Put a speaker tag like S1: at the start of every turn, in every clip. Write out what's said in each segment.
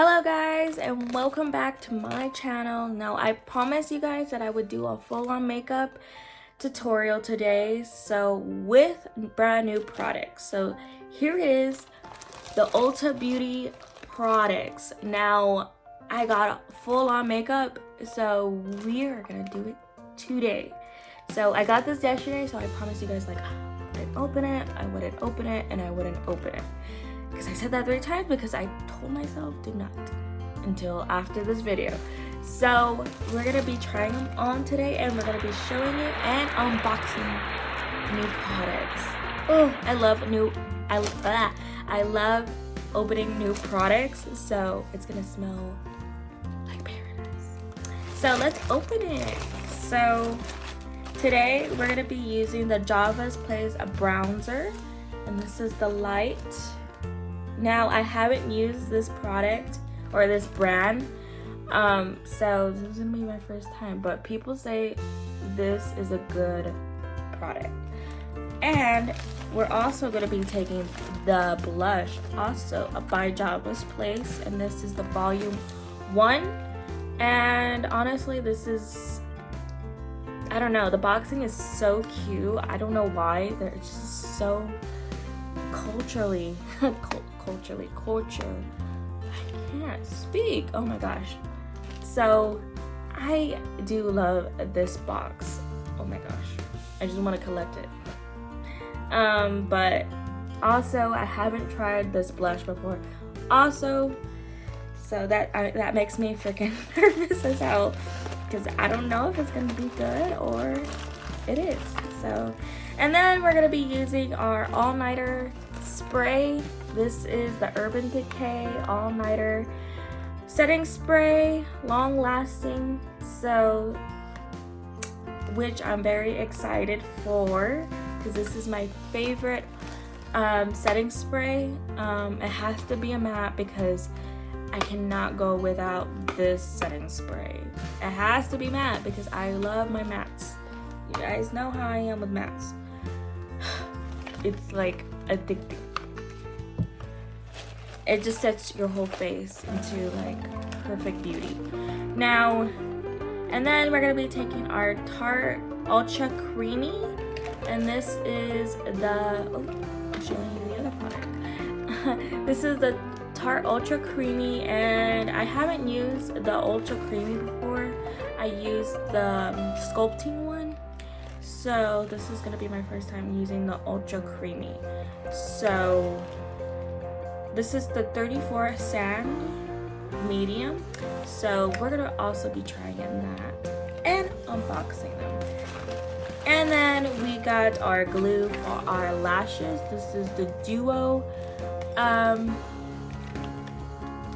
S1: Hello guys, and welcome back to my channel. Now I promised you guys that I would do a full-on makeup tutorial today, so with brand new products. So here is the Ulta Beauty products. Now I got full-on makeup, so we are gonna do it today. So I got this yesterday, so I promised you guys like I wouldn't open it, and I wouldn't open it. Because I said that 3 times because I told myself do not until after this video. So we're gonna be trying them on today, and we're gonna be showing you and unboxing new products. Oh, I love opening new products, so it's gonna smell like paradise. So let's open it. So today we're gonna be using the Java's Place bronzer, and this is the light. Now I haven't used this product or this brand, so this is gonna be my first time, but people say this is a good product. And we're also gonna be taking the blush also by Java's Place, and this is the volume 1. And honestly, this is, I don't know, the boxing is so cute. I don't know why, they're just so culturally culture. I can't speak. Oh my gosh. So I do love this box. Oh my gosh. I just want to collect it. But also I haven't tried this blush before. Also, so that makes me freaking nervous as hell, because I don't know if it's gonna be good or it is. So, and then we're gonna be using our all-nighter spray. This is the Urban Decay all-nighter setting spray, long lasting, so which I'm very excited for because this is my favorite setting spray. It has to be a matte because I cannot go without this setting spray. It has to be matte because I love my mattes. You guys know how I am with mattes. It's like addicting. It just sets your whole face into like perfect beauty. Now, and then we're gonna be taking our Tarte Ultra Creamy, and this is the, oh, I'm showing you the other product. This is the Tarte Ultra Creamy, and I haven't used the Ultra Creamy before. I used the sculpting one. So this is gonna be my first time using the Ultra Creamy. So this is the 34 Sand Medium. So we're gonna also be trying that and unboxing them. And then we got our glue for our lashes. This is the Duo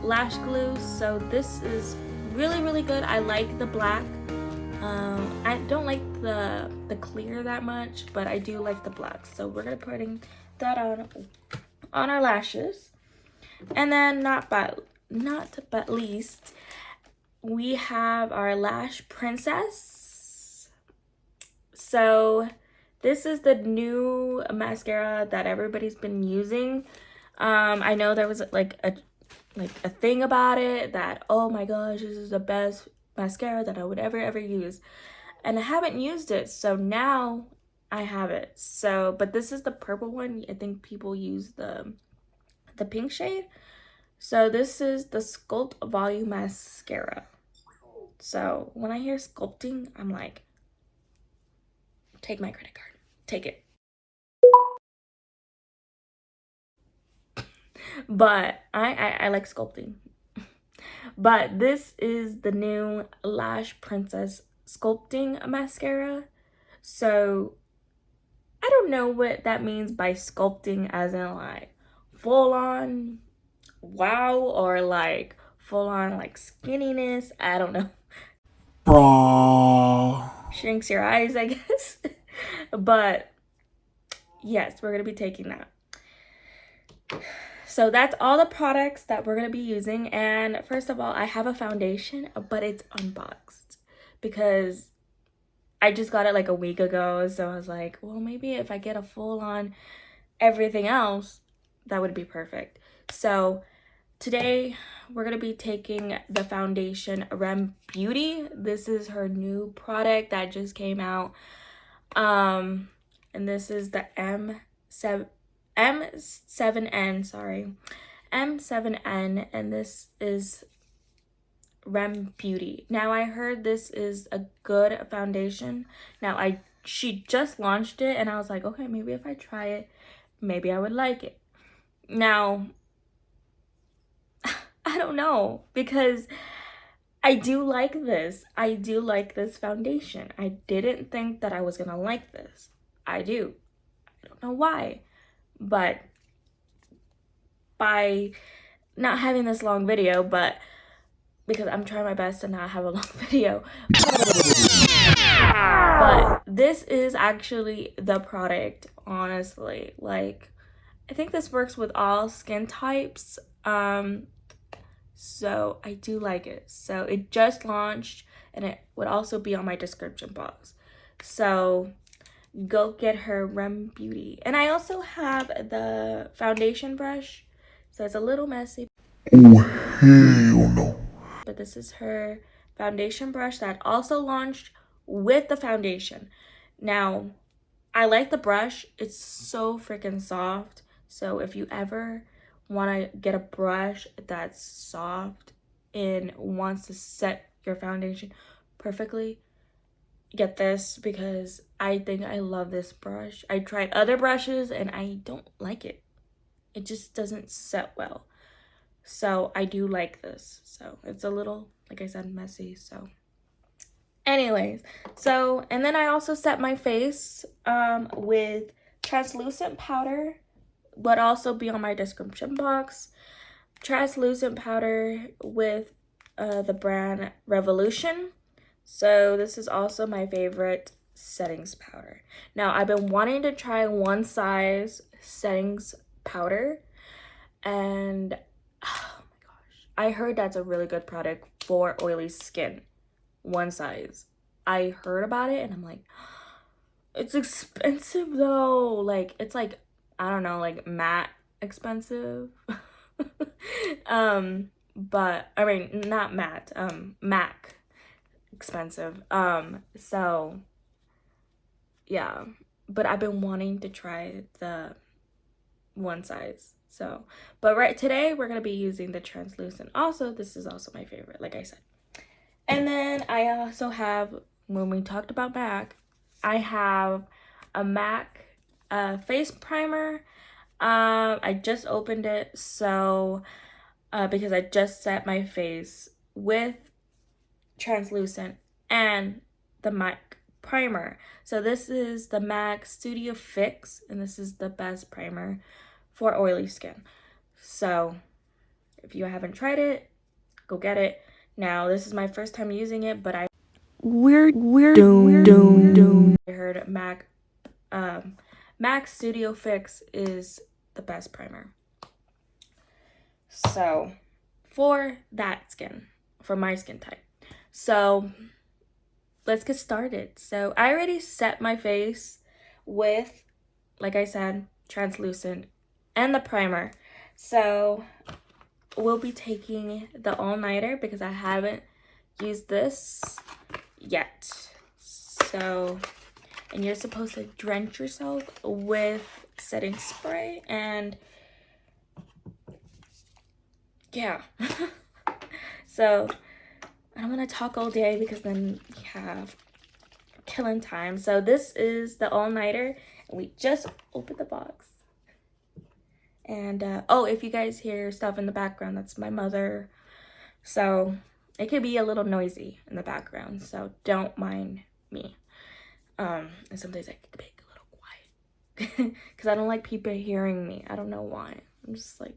S1: lash glue. So this is really good. I like the black. I don't like the clear that much, but I do like the black. So we're gonna putting that on our lashes. And then not but least, we have our Lash Princess. So this is the new mascara that everybody's been using. I know there was like a thing about it that, oh my gosh, this is the best mascara that I would ever use, and I haven't used it, so now I have it. So, but this is the purple one. I think people use the pink shade. So this is the Sculpt Volume Mascara. So when I hear sculpting, I'm like, take my credit card, take it. But I like sculpting. But this is the new Lash Princess Sculpting Mascara. So I don't know what that means by sculpting, as in like full on wow, or like full on like skinniness. I don't know. Bro. Shrinks your eyes, I guess. But yes, we're gonna be taking that. So that's all the products that we're gonna be using. And first of all, I have a foundation, but it's unboxed because I just got it like a week ago. So I was like, well, maybe if I get a full on everything else, that would be perfect. So today we're gonna be taking the foundation Rem Beauty. This is her new product that just came out. And this is the M7N, sorry. M7N, and this is Rem Beauty. Now I heard this is a good foundation. Now she just launched it and I was like, okay, maybe if I try it, maybe I would like it. Now I don't know, because I do like this. I do like this foundation. I didn't think that I was gonna like this. I do. I don't know why, but by not having this long video, but because I'm trying my best to not have a long video, but this is actually the product, honestly. Like, I think this works with all skin types. So I do like it. So it just launched and it would also be on my description box. So go get her Rem Beauty. And I also have the foundation brush. So it's a little messy.
S2: Oh, hell no.
S1: But this is her foundation brush that also launched with the foundation. Now, I like the brush. It's so freaking soft. So if you ever want to get a brush that's soft and wants to set your foundation perfectly, get this, because I think I love this brush. I tried other brushes and I don't like it. It just doesn't set well. So I do like this. So it's a little, like I said, messy. So anyways, so, and then I also set my face with translucent powder, would also be on my description box. Translucent powder with the brand Revolution. So this is also my favorite settings powder. Now I've been wanting to try One Size settings powder, and oh my gosh, I heard that's a really good product for oily skin. One Size. I heard about it and I'm like, it's expensive though. Like, it's like, I don't know, like matte expensive. But I mean, not matte, MAC expensive. So yeah, but I've been wanting to try the One Size. So, but right today we're gonna be using the translucent. Also, this is also my favorite, like I said. And then I also have, when we talked about MAC, I have a MAC face primer. I just opened it, so because I just set my face with translucent and the MAC primer. So this is the MAC Studio Fix, and this is the best primer for oily skin. So if you haven't tried it, go get it. Now this is my first time using it, but I heard MAC Studio Fix is the best primer. So for that skin, for my skin type. So let's get started. So I already set my face with, like I said, translucent and the primer. So we'll be taking the all-nighter because I haven't used this yet. So, and you're supposed to drench yourself with setting spray, and yeah. So I don't want to talk all day because then we have killing time. So this is the all-nighter, and we just opened the box. And oh, if you guys hear stuff in the background, that's my mother. So it could be a little noisy in the background, so don't mind me. And sometimes I could be a little quiet because I don't like people hearing me. I don't know why. I'm just like,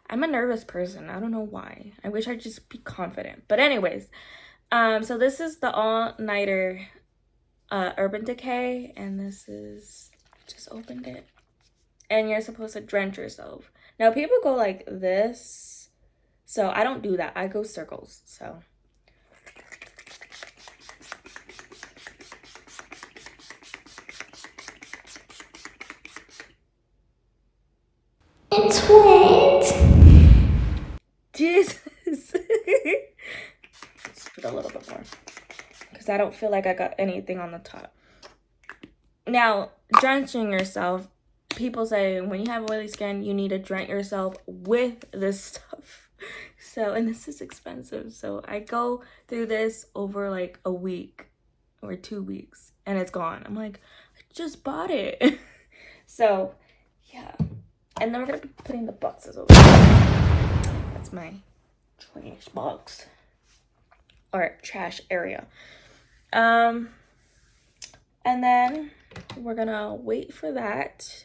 S1: I'm a nervous person. I don't know why. I wish I'd just be confident. But anyways, so this is the all-nighter Urban Decay, and this is, just opened it. And you're supposed to drench yourself. Now people go like this, so I don't do that. I go circles. So
S3: it's wet.
S1: I don't feel like I got anything on the top. Now, drenching yourself, people say when you have oily skin, you need to drench yourself with this stuff. So, and this is expensive. So I go through this over like a week or 2 weeks and it's gone. I'm like, I just bought it. So, yeah. And then we're gonna be putting the boxes over there. That's my trash box. Or trash area. And then we're gonna wait for that.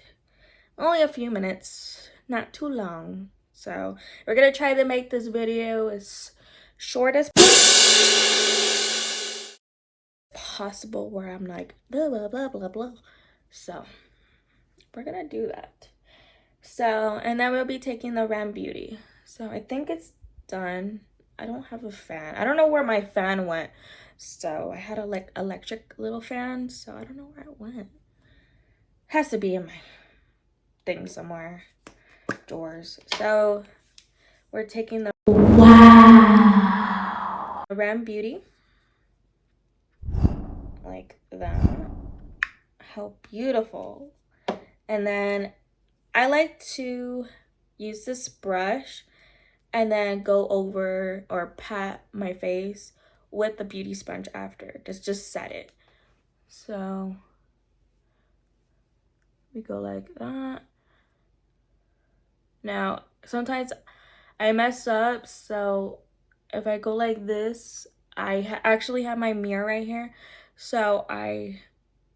S1: Only a few minutes, not too long. So we're gonna try to make this video as short as possible, where I'm like blah blah blah blah blah. So we're gonna do that. So, and then we'll be taking the Ram Beauty. So I think it's done. I don't have a fan. I don't know where my fan went. So I had a like electric little fan, so I don't know where it went. Has to be in my thing somewhere. Drawers. So we're taking the Ram Beauty. Like that. How beautiful. And then I like to use this brush and then go over or pat my face with the beauty sponge after. Just set it. So we go like that. Now, sometimes I mess up, so if I go like this, I actually have my mirror right here, so I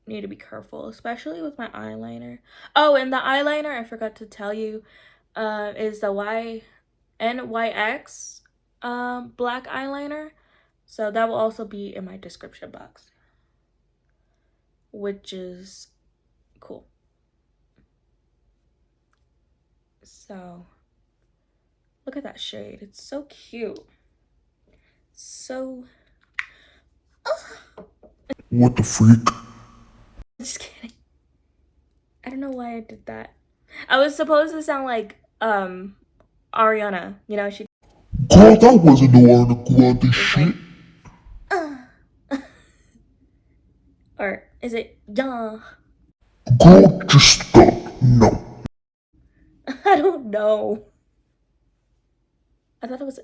S1: need to be careful, especially with my eyeliner. Oh, and the eyeliner, I forgot to tell you, is the NYX black eyeliner. So that will also be in my description box, which is cool. So look at that shade. It's so cute. So
S2: What the freak?
S1: just kidding. I don't know why I did that. I was supposed to sound like Ariana, you know, she
S2: Girl, that wasn't no article on this shit.
S1: or is it yeah?
S2: Girl, just stop. No.
S1: I don't know. I thought it was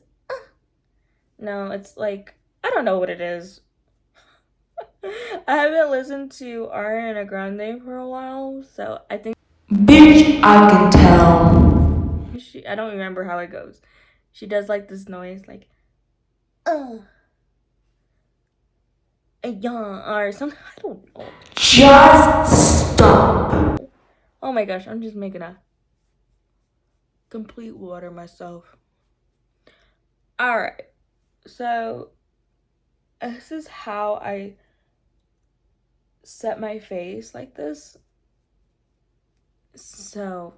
S1: no, it's like I don't know what it is. I haven't listened to Ariana Grande for a while, so I think
S3: Bitch, I can tell.
S1: I don't remember how it goes. She does like this noise like yeah or something. I don't know.
S3: Just stop.
S1: Oh my gosh, I'm just making a complete water myself. Alright, so this is how I set my face like this. So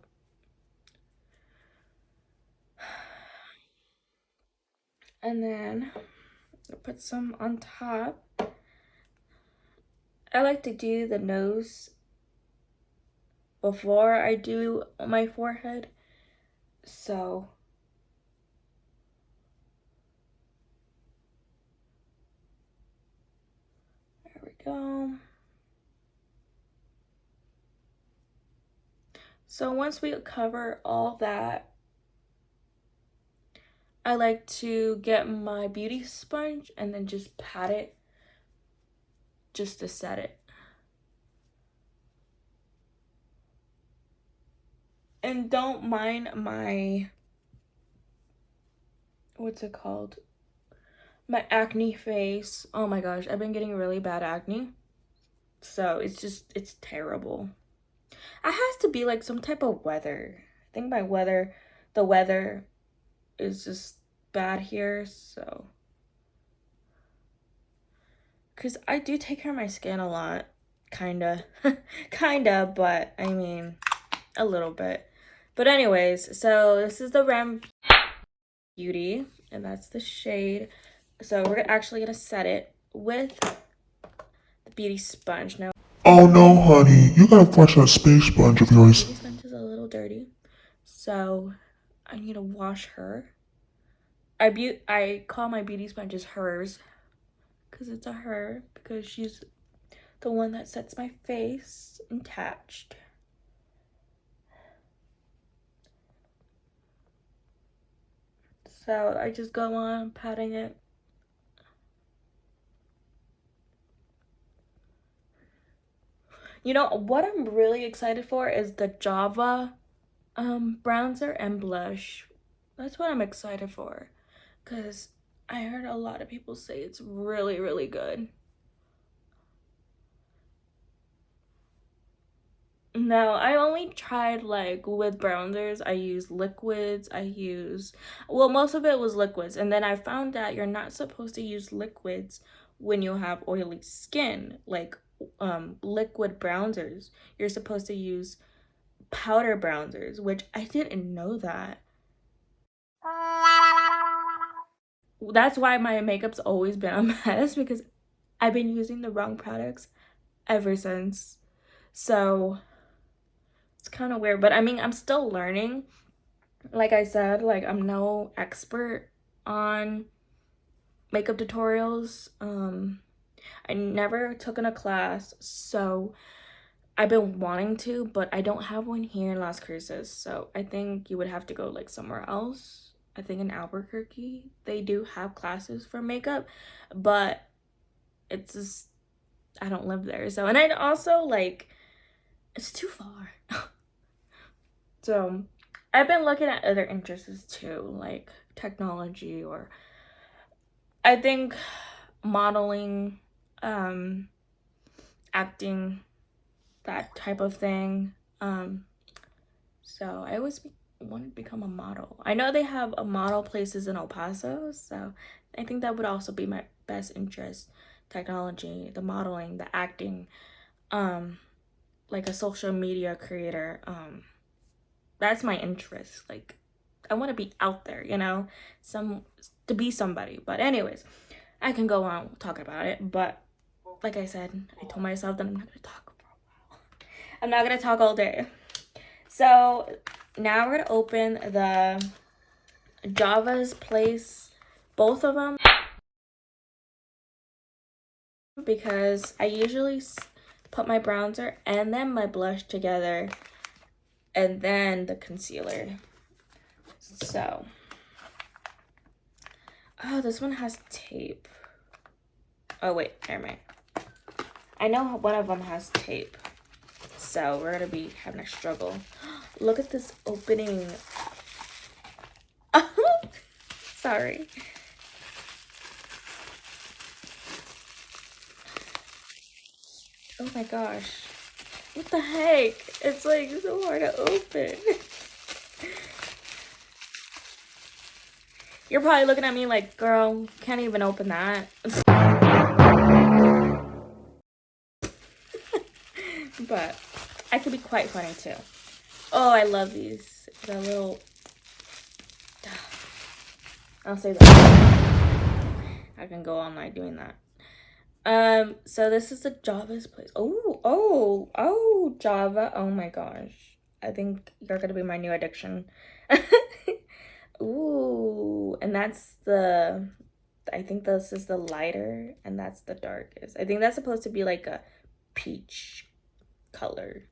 S1: and then I'll put some on top. I like to do the nose before I do my forehead. So there we go. So once we cover all that, I like to get my beauty sponge and then just pat it just to set it. And don't mind my, what's it called? My acne face. Oh my gosh, I've been getting really bad acne. So it's terrible. It has to be like some type of weather. I think the weather is just bad here, so. Because I do take care of my skin a lot. Kinda. Kinda, but I mean, a little bit. But anyways, so this is the Ram Beauty, and that's the shade. So we're actually gonna set it with the beauty sponge. Now,
S2: Oh no, honey. You gotta flush that space sponge of yours.
S1: beauty sponge is a little dirty, so I need to wash her. I call my beauty sponges hers because it's a her, because she's the one that sets my face attached. So I just go on patting it. You know what I'm really excited for is the Java bronzer and blush. That's what I'm excited for, because I heard a lot of people say it's really, really good. No, I only tried like with bronzers. I use liquids. Well, most of it was liquids. And then I found that you're not supposed to use liquids when you have oily skin, like liquid bronzers. You're supposed to use powder bronzers, which I didn't know that. That's why my makeup's always been a mess, because I've been using the wrong products ever since. So it's kind of weird, but I mean, I'm still learning. Like I said, like I'm no expert on makeup tutorials. I never took in a class, so I've been wanting to, but I don't have one here in Las Cruces. So I think you would have to go like somewhere else. I think in Albuquerque, they do have classes for makeup, but it's just, I don't live there. So, and I also like, it's too far. So I've been looking at other interests too, like technology, or I think modeling, acting, that type of thing. So I always wanted to become a model. I know they have a model places in El Paso, so I think that would also be my best interest. Technology, the modeling, the acting, like a social media creator. That's my interest. Like, I want to be out there, you know, to be somebody. But anyways, I can go on talking about it, but like I said, I told myself that I'm not gonna talk for a while. I'm not gonna talk all day. So now we're gonna open the Java's Place, both of them, because I usually put my bronzer and then my blush together and then the concealer. So, oh, this one has tape. Oh wait, never mind. I know one of them has tape, so we're gonna be having a struggle. Look at this opening. Sorry. Oh my gosh. What the heck? It's like so hard to open. You're probably looking at me like, girl, can't even open that. But I could be quite funny too. Oh, I love these. The little... I'll say that. I can go all night doing that. So this is the Java's Place. Oh, Java. Oh my gosh. I think you're gonna be my new addiction. Ooh, and that's the, I think this is the lighter and that's the darkest. I think that's supposed to be like a peach color.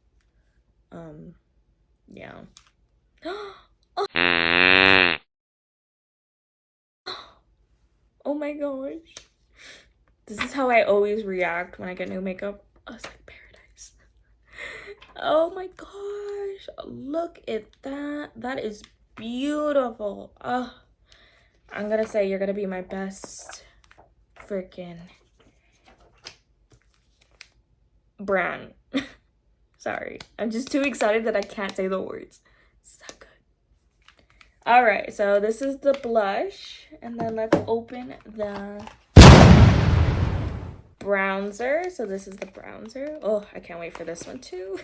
S1: Yeah. Oh my gosh. This is how I always react when I get new makeup. Oh, it's like paradise. Oh my gosh. Look at that. That is beautiful. Oh, I'm gonna say you're gonna be my best freaking brand. Sorry. I'm just too excited that I can't say the words. So good. All right, so this is the blush, and then let's open the bronzer. So this is the bronzer. Oh, I can't wait for this one too.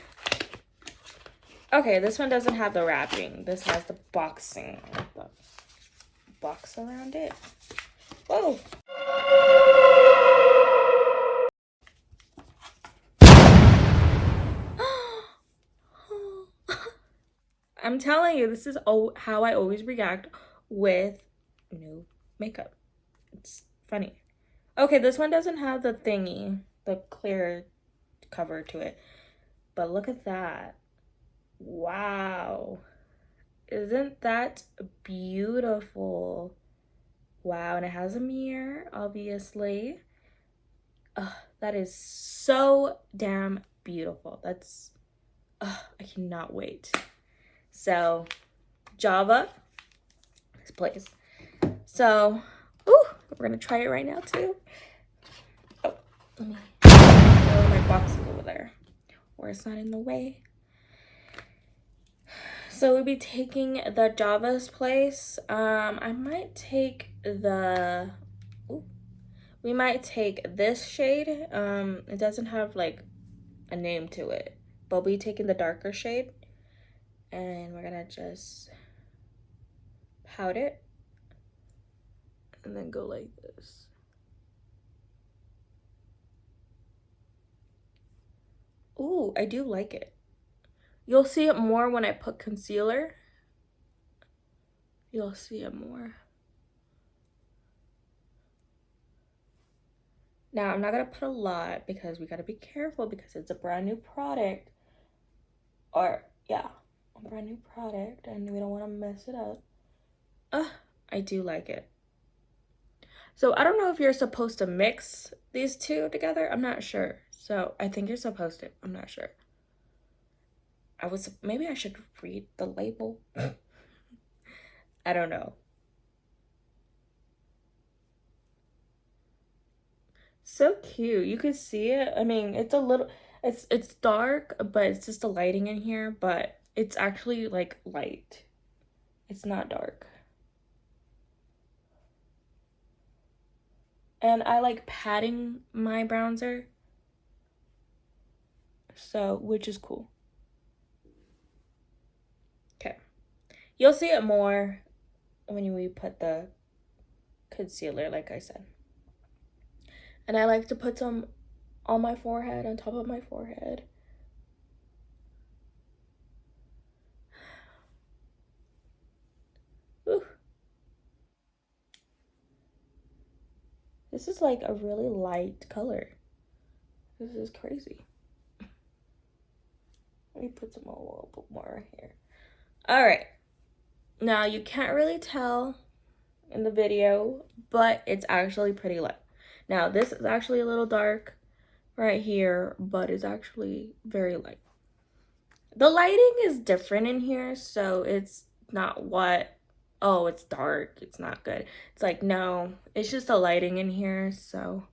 S1: Okay, this one doesn't have the wrapping. This has the boxing, the box around it. Whoa. I'm telling you, this is how I always react with new makeup. It's funny. Okay, this one doesn't have the thingy, the clear cover to it. But look at that. Wow. Isn't that beautiful? Wow, and it has a mirror, obviously. That is so damn beautiful. That's, I cannot wait. So, Java, this place. So, we're gonna try it right now too. Oh, let me throw my boxes over there where it's not in the way. So we'll be taking the Java's place. I might take the, we might take this shade. It doesn't have like a name to it, but we'll be taking the darker shade, and we're gonna just pout it and then go like this. Ooh, I do like it. You'll see it more when I put concealer. You'll see it more. Now, I'm not gonna put a lot because we gotta be careful because it's a brand new product. Or, yeah, a brand new product and we don't wanna mess it up. I do like it. So I don't know if you're supposed to mix these two together. I'm not sure. So I think you're supposed to. I'm not sure. Maybe I should read the label. I don't know. So cute. You can see it. I mean, it's a little, it's dark, but it's just the lighting in here, but it's actually like light. It's not dark. And I like patting my bronzer. So, which is cool. Okay. You'll see it more when we put the concealer, like I said. And I like to put some on my forehead, on top of my forehead. Ooh. This is like a really light color. This is crazy. Let me put some a little bit more right here. All right. Now you can't really tell in the video, but it's actually pretty light. Now this is actually a little dark right here, but it's actually very light. The lighting is different in here, so it's not what, oh, it's dark, it's not good. It's like, no, it's just the lighting in here, so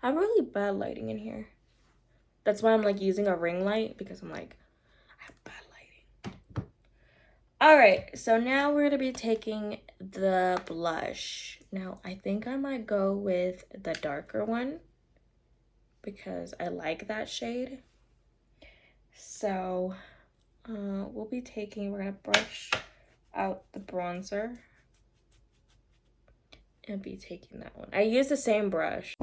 S1: I have really bad lighting in here. That's why I'm like using a ring light, because I'm like, I have bad lighting. All right, so now we're gonna be taking the blush. Now, I think I might go with the darker one because I like that shade. So we're gonna brush out the bronzer and be taking that one. I use the same brush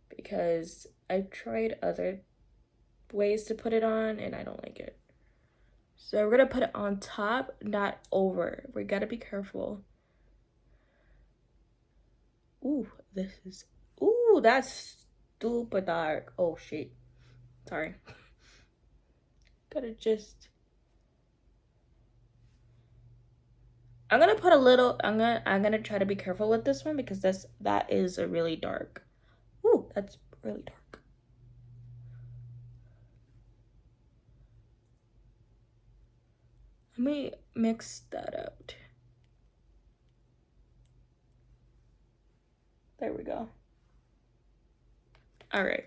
S1: because I've tried other ways to put it on and I don't like it. So we're gonna put it on top, not over. We gotta be careful. Ooh, that's super dark. Oh shit. Sorry. Gotta just, I'm gonna put a little, I'm gonna try to be careful with this one because that is a really dark. Ooh, that's really dark. Let me mix that out. There we go. All right.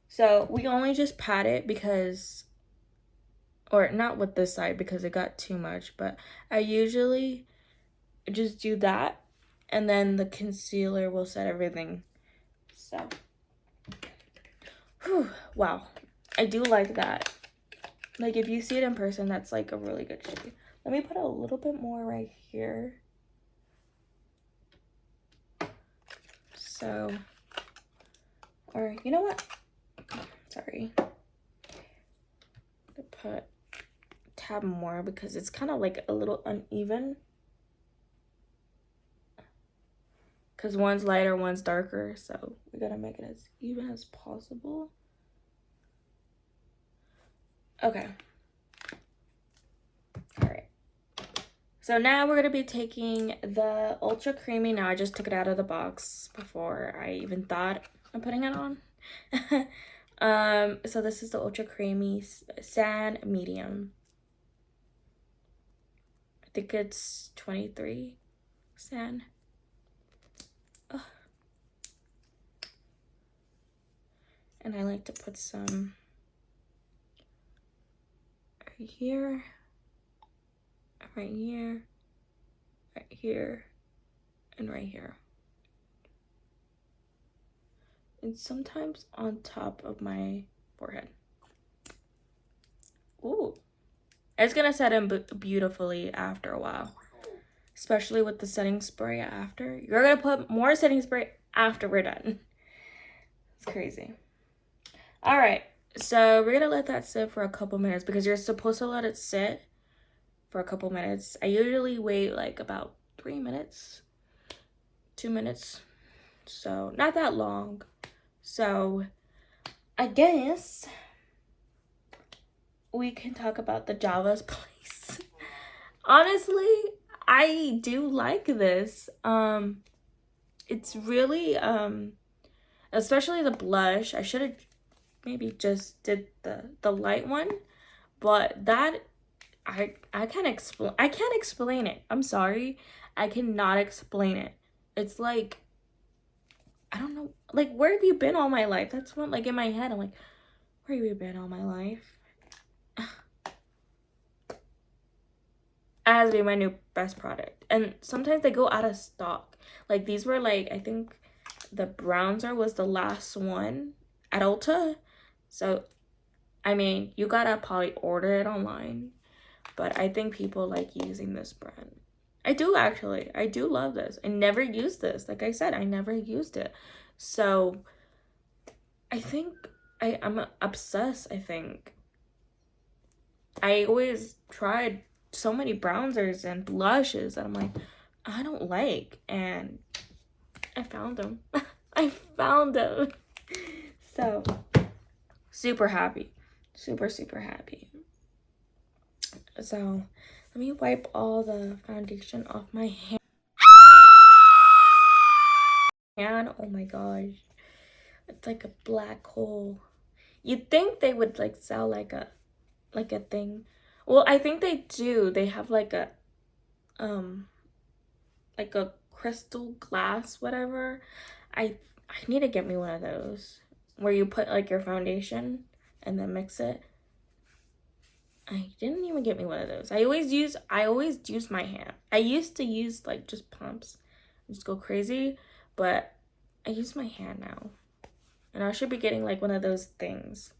S1: So we only just pat it because, or not with this side because it got too much, but I usually just do that and then the concealer will set everything. So, whew, wow. I do like that. Like if you see it in person, that's like a really good shade. Let me put a little bit more right here. So, or you know what? Sorry. I put tab more because it's kind of like a little uneven. because one's lighter, one's darker, so we gotta make it as even as possible. Okay. All right. So now we're gonna be taking the Ultra Creamy. Now I just took it out of the box before I even thought of putting it on. So this is the Ultra Creamy Sand Medium. I think it's 23 sand. Ugh. And I like to put some right here, right here, right here, and right here. And sometimes on top of my forehead. Ooh. It's gonna set in beautifully after a while. Especially with the setting spray after. You're gonna put more setting spray after we're done. It's crazy. Alright, so we're gonna let that sit for a couple minutes because you're supposed to let it sit for a couple minutes. I usually wait like about 3 minutes, 2 minutes. So not that long. So I guess we can talk about the Java's Place. Honestly, I do like this. It's really especially the blush. I should have maybe just did the light one, but that I can't explain it. I'm sorry. I cannot explain it. It's like, I don't know, like, where have you been all my life? That's what, like, in my head, I'm like, where have you been all my life? It has to be my new best product. And sometimes they go out of stock. Like, these were, like, I think the bronzer was the last one at Ulta. So, I mean, you gotta probably order it online. But I think people like using this brand. I do actually. I do love this. I never used this. Like I said, I never used it. So I think I'm obsessed, I think. I always tried so many bronzers and blushes that I'm like, I don't like. And I found them. I found them. So super happy. Super, super happy. So let me wipe all the foundation off my hand. Oh my gosh. It's like a black hole. You'd think they would like sell like a thing. Well, I think they do. They have like a crystal glass, whatever. I need to get me one of those where you put like your foundation and then mix it. I didn't even get me one of those. I always use my hand. I used to use like just pumps and just go crazy, but I use my hand now. And I should be getting like one of those things.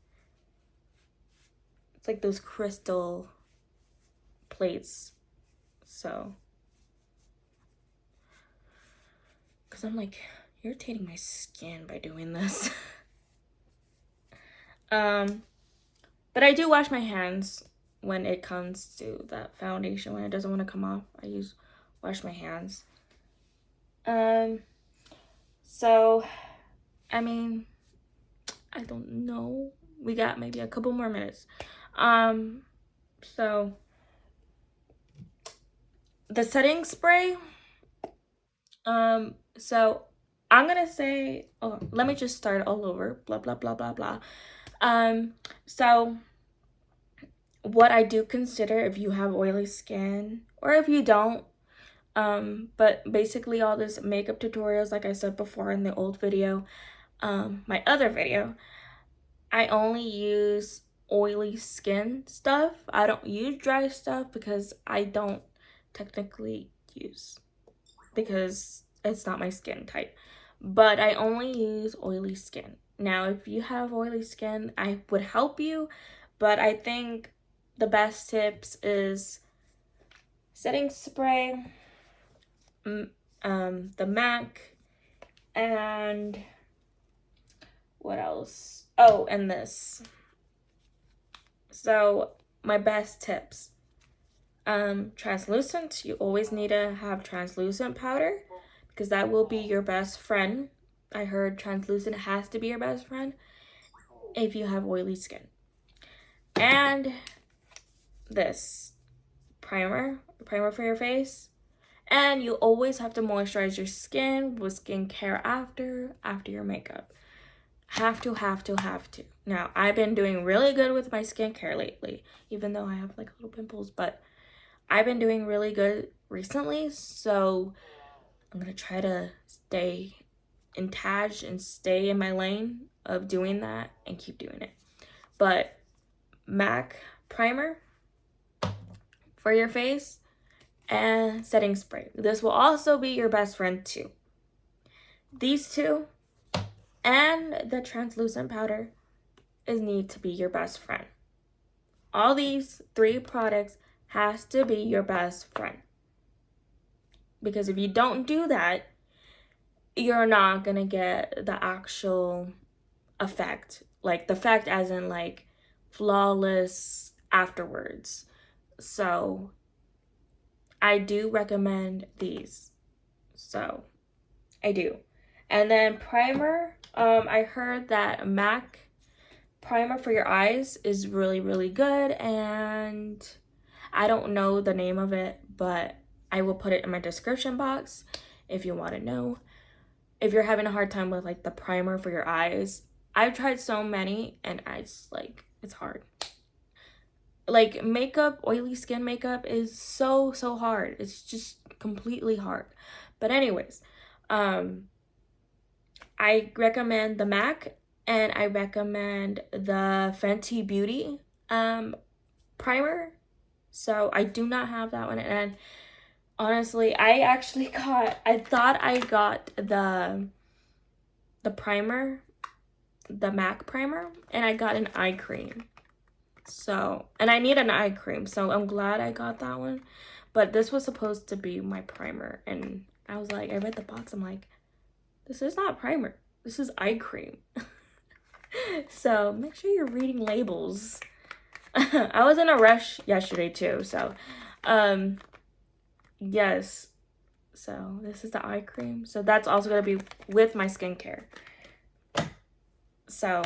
S1: It's like those crystal plates. So, because I'm like irritating my skin by doing this. But I do wash my hands when it comes to that foundation. When it doesn't want to come off, I wash my hands. So, I mean, I don't know. We got maybe a couple more minutes. So the setting spray. So I'm gonna say, oh, let me just start all over. Blah blah blah blah blah. So what I do consider if you have oily skin or if you don't, but basically all this makeup tutorials, like I said before in the old video, my other video, I only use oily skin stuff. I don't use dry stuff because I don't technically use, because it's not my skin type, but I only use oily skin. Now, if you have oily skin, I would help you, but I think the best tips is setting spray, the MAC, and what else? Oh, and this. So my best tips. Translucent. You always need to have translucent powder because that will be your best friend. I heard translucent has to be your best friend if you have oily skin. And this primer for your face. And you always have to moisturize your skin with skincare after your makeup. Have to. Now, I've been doing really good with my skincare lately, even though I have like little pimples, but I've been doing really good recently, so I'm gonna try to stay attached and stay in my lane of doing that and keep doing it. But MAC primer for your face and setting spray. This will also be your best friend too. These two and the translucent powder need to be your best friend. All these 3 products has to be your best friend. Because if you don't do that, you're not gonna get the actual effect. Like the effect as in like flawless afterwards. So I do recommend these. So I do. And then primer, I heard that MAC primer for your eyes is really, really good, and I don't know the name of it, but I will put it in my description box if you want to know. If you're having a hard time with like the primer for your eyes, I've tried so many and it's hard. Like makeup, oily skin makeup is so hard. It's just completely hard. But anyways, I recommend the MAC and I recommend the Fenty Beauty primer. So I do not have that one, and honestly, I thought I got the primer, the MAC primer, and I got an eye cream. So, and I need an eye cream, so I'm glad I got that one. But this was supposed to be my primer, and I was like, I read the box, I'm like, this is not primer, this is eye cream. So make sure you're reading labels. I was in a rush yesterday too, so yes. So this is the eye cream. So that's also gonna be with my skincare. So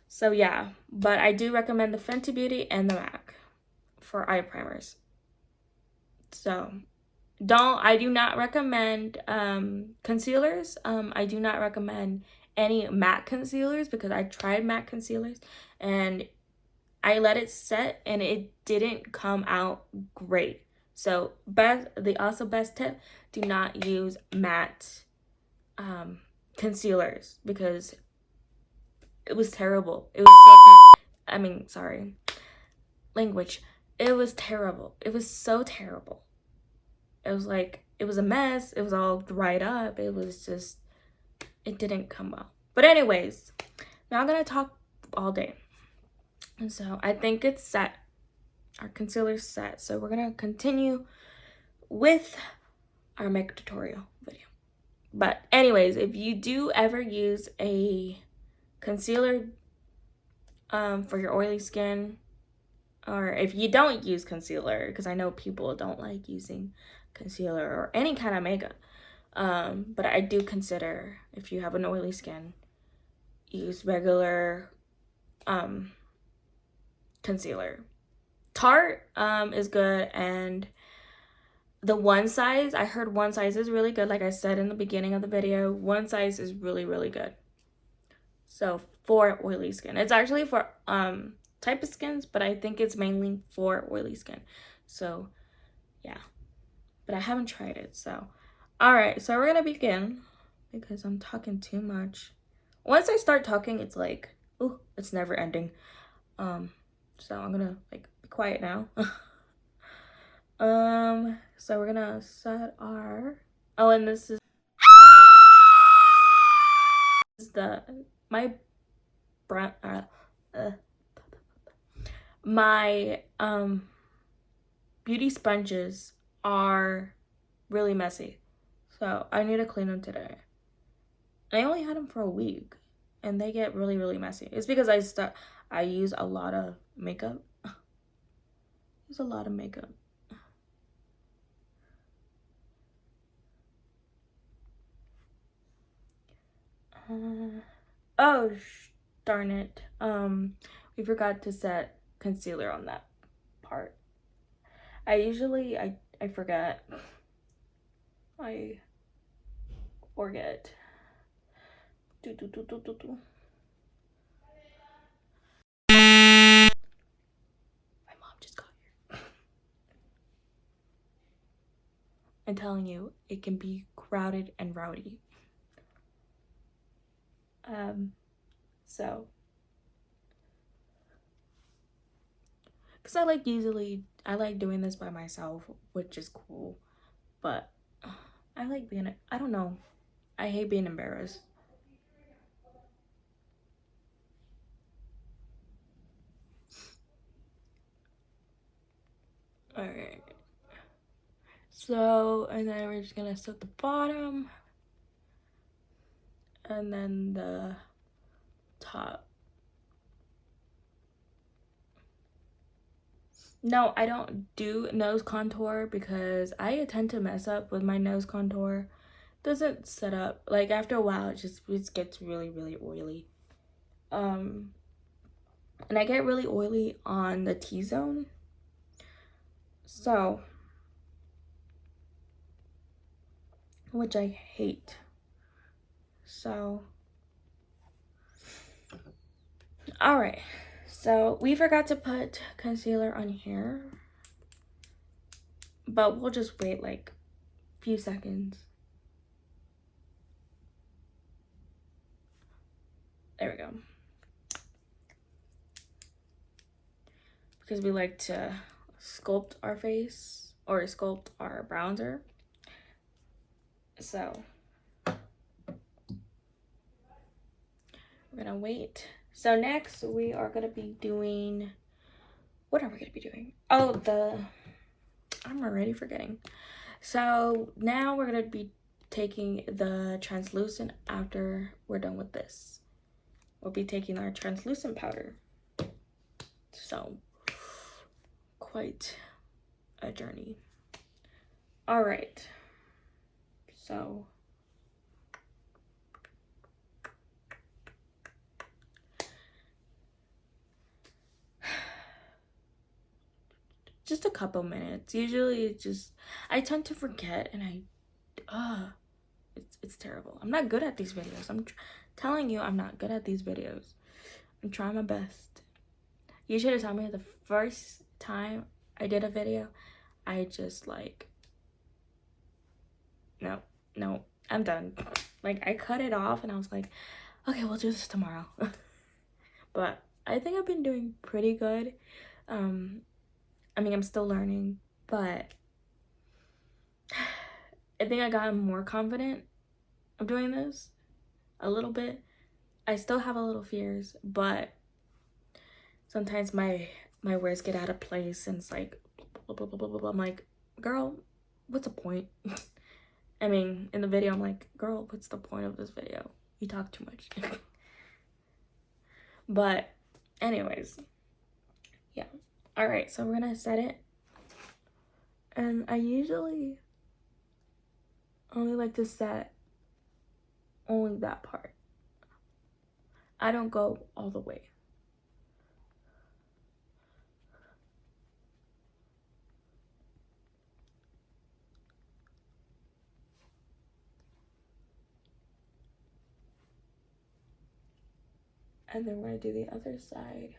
S1: so yeah, but I do recommend the Fenty Beauty and the MAC for eye primers. So I do not recommend concealers. I do not recommend any matte concealers because I tried matte concealers and I let it set and it didn't come out great. So best tip, do not use matte concealers because it was terrible. It was sorry, language. It was terrible. It was so terrible. It was like, it was a mess. It was all dried up. It was just, it didn't come out. But anyways, now I'm gonna talk all day. And so I think it's set. Our concealer's set. So we're gonna continue with our makeup tutorial video. But anyways, if you do ever use a concealer for your oily skin, or if you don't use concealer, because I know people don't like using concealer or any kind of makeup, but I do consider, if you have an oily skin, use regular concealer. Tarte is good, and the one size, I heard one size is really good. Like I said in the beginning of the video, one size is really, really good. So for oily skin, it's actually for type of skins, but I think it's mainly for oily skin. So yeah, but I haven't tried it. So all right, so we're gonna begin because I'm talking too much. Once I start talking, it's like, oh, it's never ending. So I'm gonna like be quiet now. So we're gonna set our, oh, and this is my beauty sponges are really messy, so I need to clean them today. I only had them for a week and they get really, really messy. It's because I use a lot of makeup. Use a lot of makeup. Oh, darn it. We forgot to set concealer on that part. I forget. I forget. My mom just got here. I'm telling you, it can be crowded and rowdy. So, because I like doing this by myself, which is cool, but I like being, I don't know, I hate being embarrassed. Alright. So, and then we're just gonna set the bottom. And then the top. No, I don't do nose contour because I tend to mess up with my nose contour. Doesn't set up. Like, after a while, it gets really, really oily. And I get really oily on the T-zone. So, which I hate. So, alright. So, we forgot to put concealer on here. But we'll just wait like a few seconds. There we go. Because we like to sculpt our face or sculpt our bronzer. So we're gonna wait. So next we are gonna be doing, what are we gonna be doing? Oh, I'm already forgetting. So now we're gonna be taking the translucent after we're done with this. We'll be taking our translucent powder. So quite a journey. All right. So just a couple minutes. Usually it's just, I tend to forget and it's terrible. I'm not good at these videos. I'm telling you, I'm not good at these videos. I'm trying my best. You should have told me the first time I did a video, I just like, no, I'm done. Like, I cut it off and I was like, okay, we'll do this tomorrow. But I think I've been doing pretty good. I mean, I'm still learning, but I think I got more confident of doing this a little bit. I still have a little fears, but sometimes my words get out of place and it's like blah, blah, blah, blah, blah, blah. I'm like, girl, what's the point? I mean, in the video I'm like, girl, what's the point of this video? You talk too much. But anyways, yeah. All right, so we're gonna set it, and I usually only like to set only that part. I don't go all the way. And then we're gonna do the other side.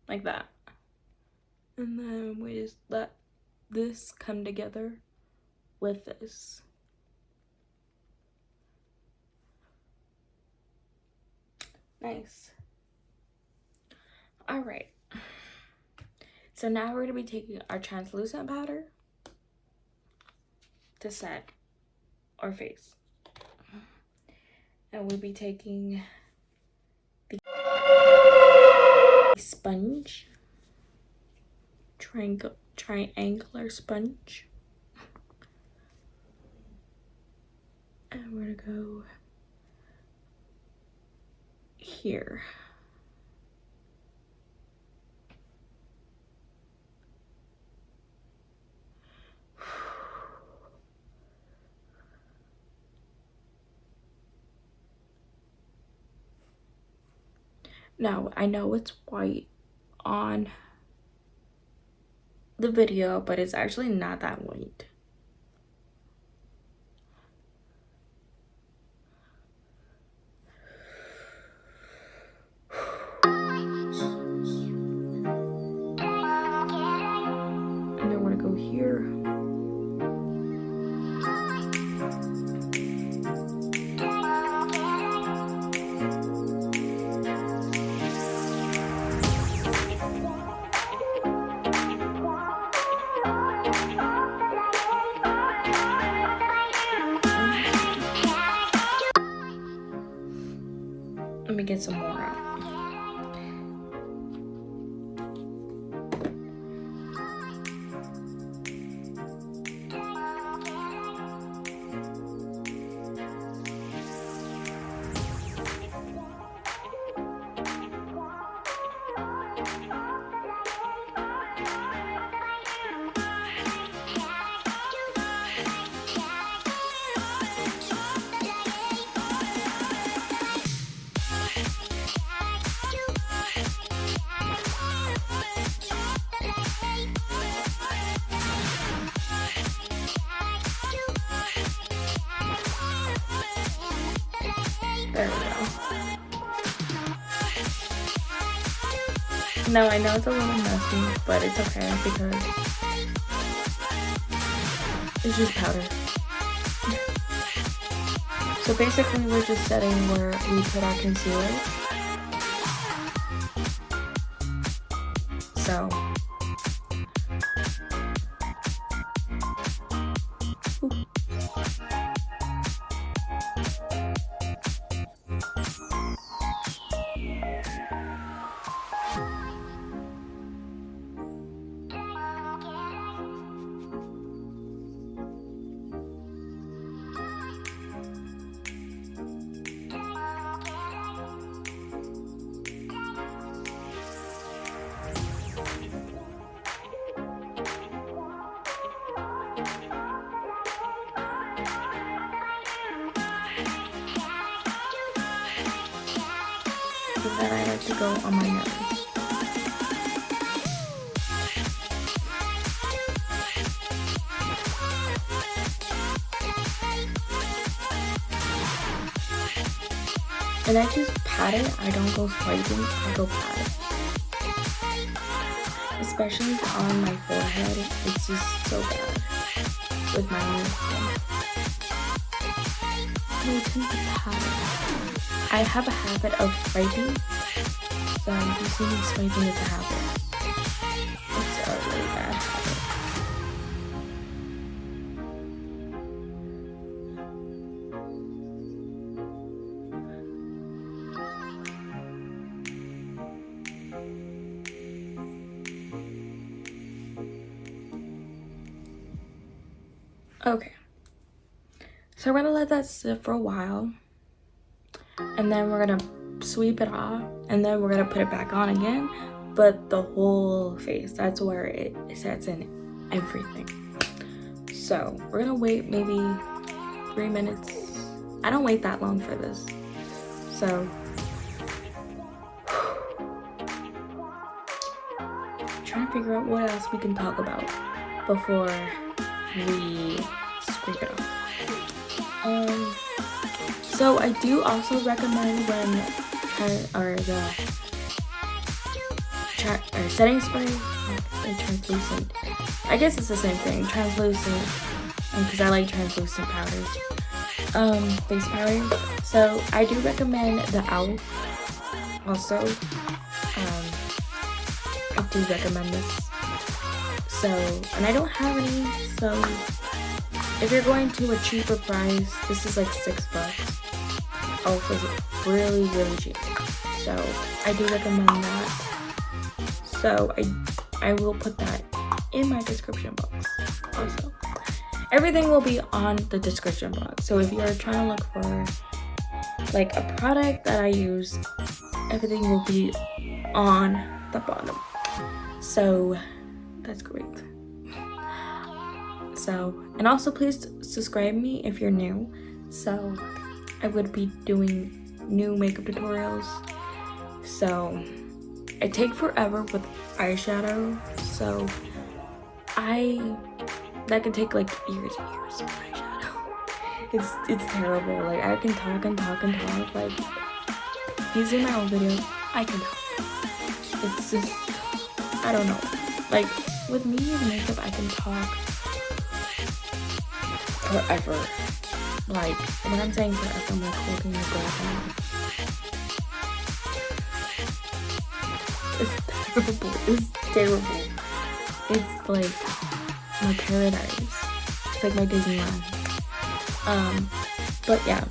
S1: Like that. And then we just let this come together with this. Nice. All right. So now we're gonna be taking our translucent powder to set our face. And we'll be taking the sponge, triangular sponge. And we're gonna go here. Now, I know it's white on the video, but it's actually not that white. And then we're gonna go here. Let me get some more out. There we go. Now I know it's a little messy, but it's okay because it's just powder. So basically we're just setting where we put our concealer. So then I like to go on my nose. And I just pat it. I don't go swiping. I go pat it. Especially on my forehead. It's just so bad with my new skin. I have a habit of swiping, so you see me swiping is a habit. It's a really bad habit. Okay, so we're gonna let that sit for a while, and then we're gonna sweep it off, and then we're gonna put it back on again, but the whole face, that's where it sets in everything. So we're gonna wait maybe 3 minutes. I don't wait that long for this, so trying to figure out what else we can talk about before we scrape it off. So I do also recommend when setting spray, translucent. I guess it's the same thing, translucent, because I like translucent powders. Face powder. So I do recommend the Owl. Also, I do recommend this. So, and I don't have any, so if you're going to a cheaper price, this is like $6. Oh, it's really, really cheap. So I do recommend that. So I will put that in my description box also. everything will be on the description box. So if you're trying to look for like a product that I use, everything will be on the bottom. So that's great. So, and also please subscribe me if you're new. So I would be doing new makeup tutorials. So I take forever with eyeshadow. So that can take like years and years with eyeshadow. It's terrible. Like I can talk and talk and talk. Like using my own videos, I can talk. It's just, I don't know. Like with me and makeup, I can talk forever. Like when I'm saying forever, I'm like holding my breath on. It's terrible. It's terrible. It's like my paradise. It's like my Disneyland. But yeah.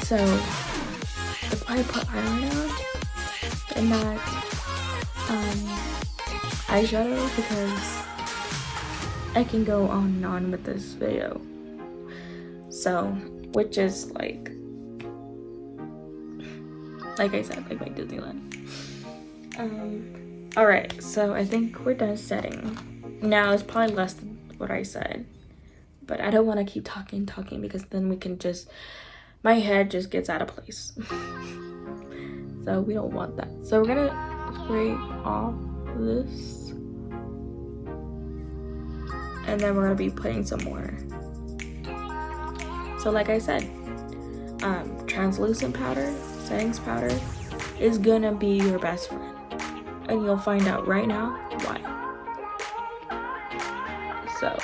S1: So if I put eyeliner on and not eyeshadow, because I can go on and on with this video. So, which is like I said, like my Disneyland. Alright, so I think we're done setting. Now it's probably less than what I said, but I don't want to keep talking because then we can just, my head just gets out of place. So we don't want that. So we're gonna scrape off this, and then we're gonna be putting some more. So like I said, translucent powder, settings powder is gonna be your best friend. And you'll find out right now why. So,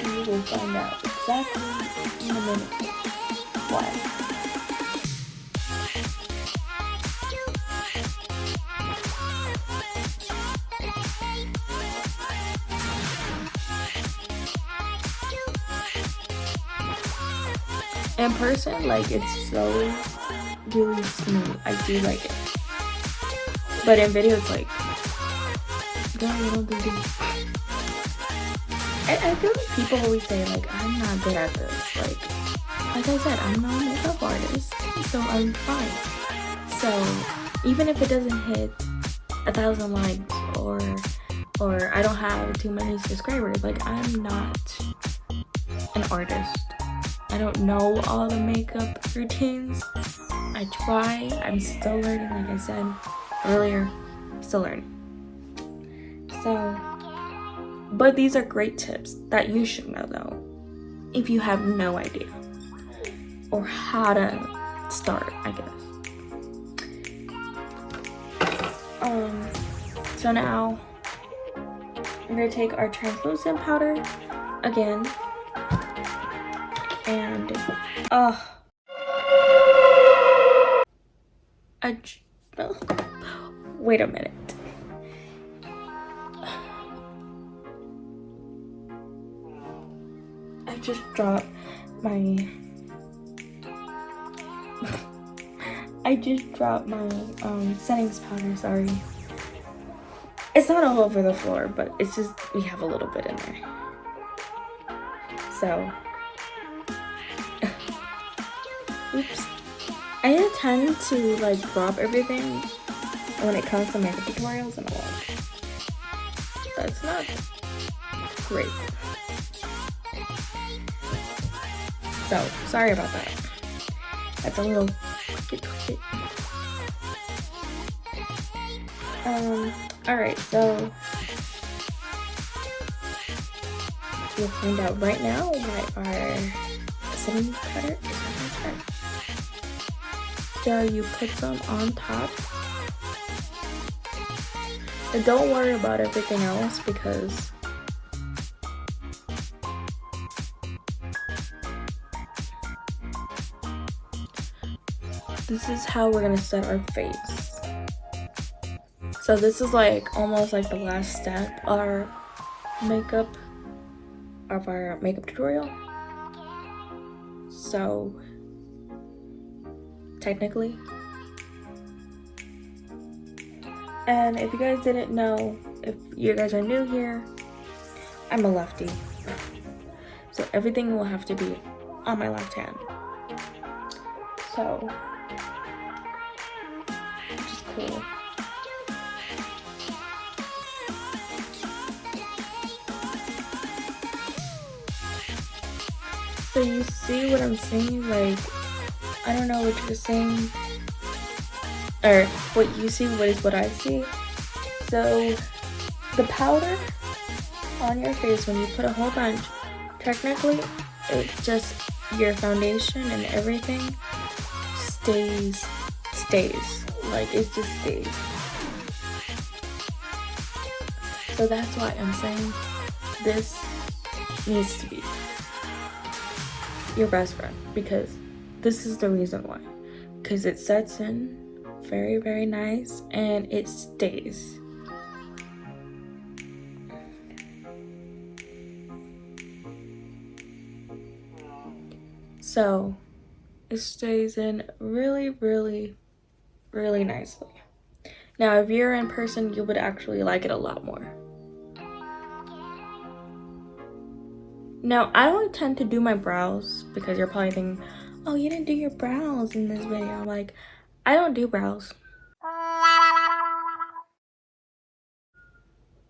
S1: you will find out exactly in a minute why. In person, like, it's so really smooth. I do like it. But in video, it's like, God, I don't think it. I feel like people always say, like, I'm not good at this. Like I said, I'm not a makeup artist, so I'm fine. So even if it doesn't hit 1,000 likes or I don't have too many subscribers, like, I'm not an artist. I don't know all the makeup routines. I try. I'm still learning, like I said earlier, still learning. So, but these are great tips that you should know though, if you have no idea or how to start, I guess. So now we're gonna take our translucent powder again, and wait a minute. I just dropped my settings powder, sorry. It's not all over the floor, but it's just, we have a little bit in there. So, oops. I tend to like drop everything when it comes to makeup tutorials and all. That's not great. So, sorry about that. That's a little twisted. Alright, so you'll find out right now why our setting powder is my best. So you put some on top. And don't worry about everything else because this is how we're gonna set our face. So this is like almost like the last step of our makeup tutorial. So technically, and if you guys didn't know, if you guys are new here, I'm a lefty. So everything will have to be on my left hand. So, which is cool. So you see what I'm saying? Like, I don't know what you're saying, or what you see, what is what I see. So the powder on your face, when you put a whole bunch, technically it's just your foundation and everything stays. Like, it just stays. So that's why I'm saying this needs to be your best friend, because this is the reason why. Because it sets in very, very nice and it stays. So it stays in really, really, really nicely. Now, if you're in person, you would actually like it a lot more. Now, I don't tend to do my brows, because you're probably thinking, oh, you didn't do your brows in this video. I'm like, I don't do brows.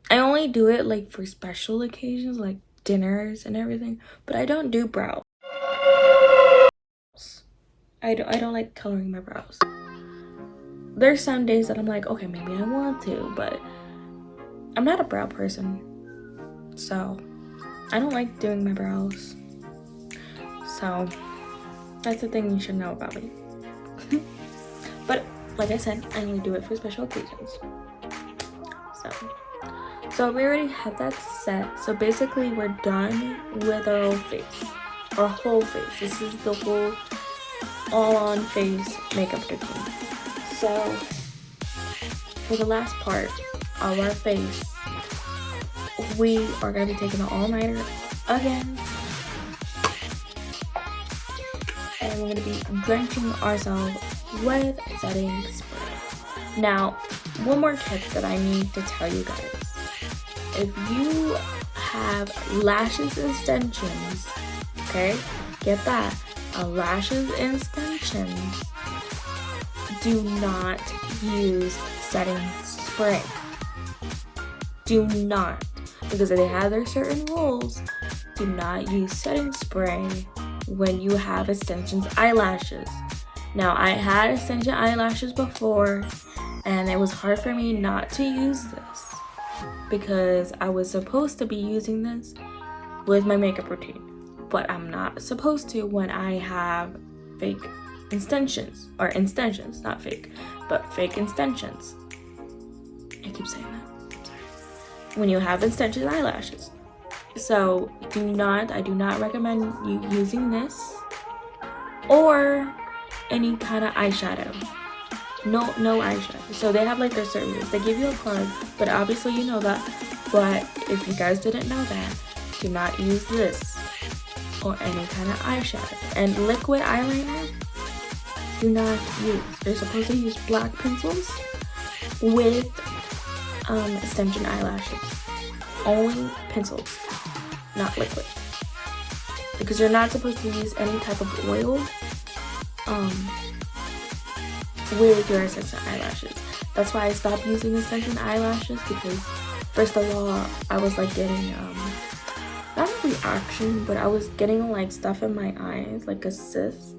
S1: I only do it like for special occasions, like dinners and everything, but I don't do brows. I don't like coloring my brows. There's some days that I'm like, okay, maybe I want to, but I'm not a brow person. So I don't like doing my brows. So that's the thing you should know about me. But like I said, I only do it for special occasions. So we already have that set. So basically we're done with our whole face. Our whole face. This is the whole all-on face makeup routine. So for the last part of our face, we are going to be taking an all-nighter again. And we're going to be drenching ourselves with setting spray. Now, one more tip that I need to tell you guys. If you have lashes extensions, okay, get that, lashes extensions, do not use setting spray. Do not, because they have their certain rules. Do not use setting spray when you have extensions eyelashes. Now, I had extension eyelashes before, and it was hard for me not to use this because I was supposed to be using this with my makeup routine, but I'm not supposed to when I have fake extensions, or extensions, not fake, but fake extensions. I keep saying that. Sorry. When you have extension eyelashes. So I do not recommend you using this or any kind of eyeshadow. No eyeshadow. So they have like their certain rules. They give you a card, but obviously you know that. But if you guys didn't know that, do not use this or any kind of eyeshadow. And liquid eyeliner, do not use. They're supposed to use black pencils with extension eyelashes. Only pencils, not liquid. Because you're not supposed to use any type of oil with your extension eyelashes. That's why I stopped using extension eyelashes, because first of all, I was like getting not a reaction, but I was getting like stuff in my eyes, like a cyst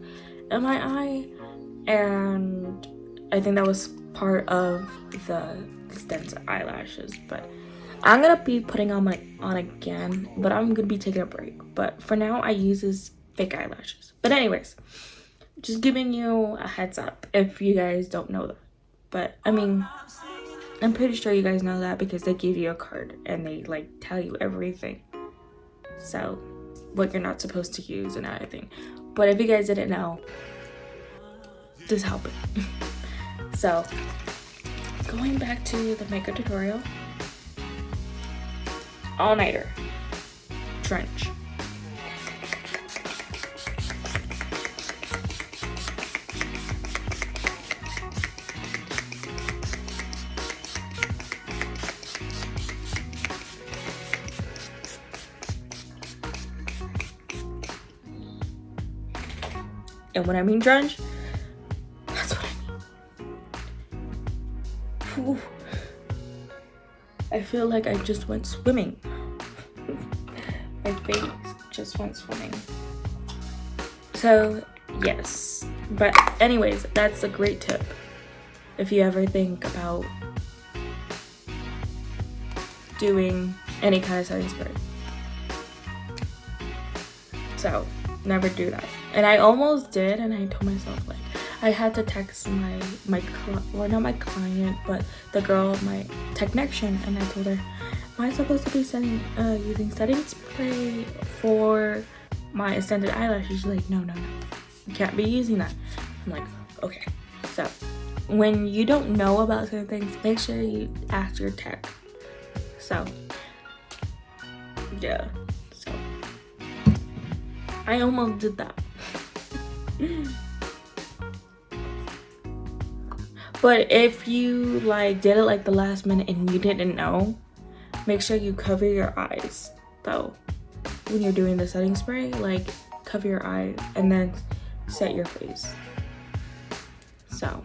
S1: in my eye, and I think that was part of the extension eyelashes. But I'm gonna be putting on again, but I'm gonna be taking a break. But for now, I use this fake eyelashes. But anyways, just giving you a heads up if you guys don't know that. But I mean, I'm pretty sure you guys know that because they give you a card and they like tell you everything. So what you're not supposed to use and everything. But if you guys didn't know, just help it. So going back to the makeup tutorial, all-nighter, drench. And when I mean drench, that's what I mean. Whew. I feel like I just went swimming. My face just went swimming. So yes, but anyways, that's a great tip if you ever think about doing any kind of setting spray. So never do that. And I almost did, and I told myself, like, I had to text well, not my client, but the girl, my technician, and I told her, am I supposed to be using setting spray for my extended eyelashes? She's like, no, you can't be using that. I'm like, okay. So when you don't know about certain things, make sure you ask your tech. So yeah, so I almost did that. But if you like did it like the last minute and you didn't know, make sure you cover your eyes though. When you're doing the setting spray, like cover your eyes and then set your face. So